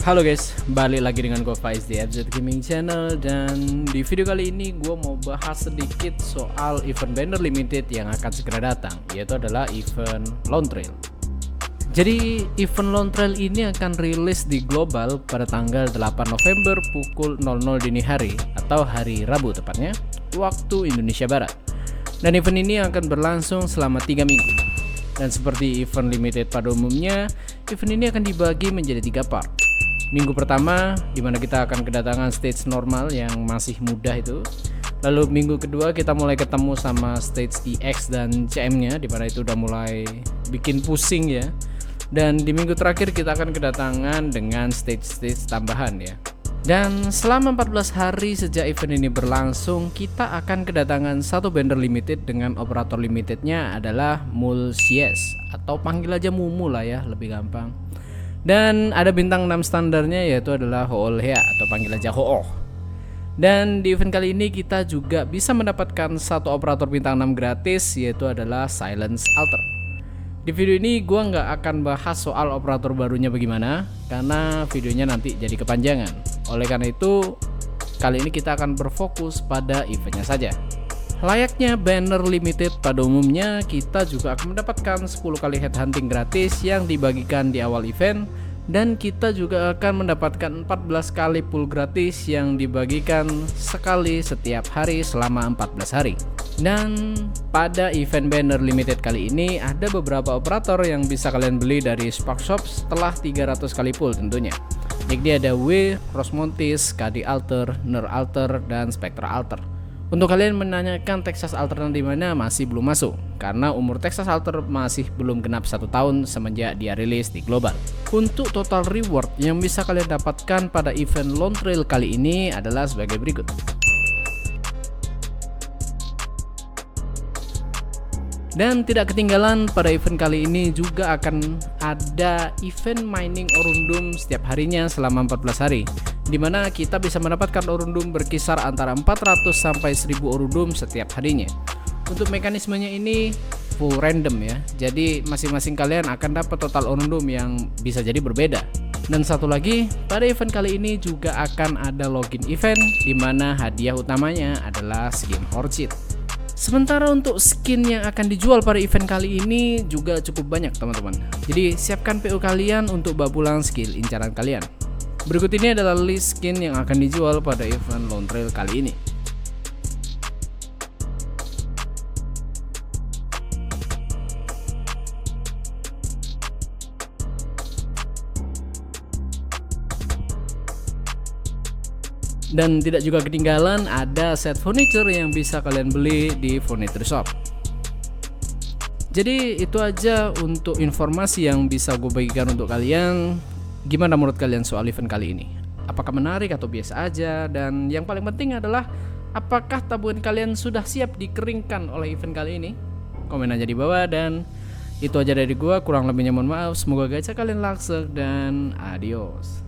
Halo guys, balik lagi dengan gue Faiz di FZ Gaming Channel. Dan di video kali ini gue mau bahas sedikit soal event banner limited yang akan segera datang, yaitu adalah event Lone Trail. Jadi event Lone Trail ini akan rilis di global pada tanggal 8 November pukul 00 dini hari atau hari Rabu tepatnya, waktu Indonesia Barat. Dan event ini akan berlangsung selama 3 minggu. Dan seperti event limited pada umumnya, event ini akan dibagi menjadi 3 part. Minggu pertama dimana kita akan kedatangan stage normal yang masih mudah itu. Lalu minggu kedua kita mulai ketemu sama stage EX dan CM-nya, dimana itu udah mulai bikin pusing ya. Dan di minggu terakhir kita akan kedatangan dengan stage-stage tambahan ya. Dan selama 14 hari sejak event ini berlangsung, kita akan kedatangan satu banner limited dengan operator limitednya adalah Mulsies, atau panggil aja Mumu lah ya, lebih gampang. Dan ada bintang 6 standarnya, yaitu adalah Hoolhea atau panggil aja Hooh. Dan di event kali ini kita juga bisa mendapatkan satu operator bintang 6 gratis, yaitu adalah Silence Alter. Di video ini gua nggak akan bahas soal operator barunya bagaimana, karena videonya nanti jadi kepanjangan. Oleh karena itu, kali ini kita akan berfokus pada eventnya saja. Layaknya banner limited pada umumnya, kita juga akan mendapatkan 10 kali headhunting gratis yang dibagikan di awal event, dan kita juga akan mendapatkan 14 kali pull gratis yang dibagikan sekali setiap hari selama 14 hari. Dan pada event banner limited kali ini ada beberapa operator yang bisa kalian beli dari Spark Shop setelah 300 kali pull tentunya. Jadi ada W, Rosmontis, KD Alter, Ner Alter, dan Spectra Alter. Untuk kalian menanyakan Texas Alter di mana, masih belum masuk karena umur Texas Alter masih belum genap 1 tahun semenjak dia rilis di global. Untuk total reward yang bisa kalian dapatkan pada event Lone Trail kali ini adalah sebagai berikut. Dan tidak ketinggalan, pada event kali ini juga akan ada event mining Orundum setiap harinya selama 14 hari, dimana kita bisa mendapatkan Orundum berkisar antara 400 sampai 1000 Orundum setiap harinya. Untuk mekanismenya ini full random ya, jadi masing-masing kalian akan dapat total Orundum yang bisa jadi berbeda. Dan satu lagi, pada event kali ini juga akan ada login event, dimana hadiah utamanya adalah skin Orchid. Sementara untuk skin yang akan dijual pada event kali ini juga cukup banyak teman-teman. Jadi siapkan PO kalian untuk bawa pulang skill incaran kalian. Berikut ini adalah list skin yang akan dijual pada event Lone Trail kali ini. Dan tidak juga ketinggalan ada set furniture yang bisa kalian beli di furniture shop. Jadi itu aja untuk informasi yang bisa gue bagikan untuk kalian. Gimana menurut kalian soal event kali ini? Apakah menarik atau biasa aja? Dan yang paling penting adalah, apakah tabungan kalian sudah siap dikeringkan oleh event kali ini? Komen aja di bawah. Dan itu aja dari gue, kurang lebihnya mohon maaf. Semoga gacha kalian laksek dan adios.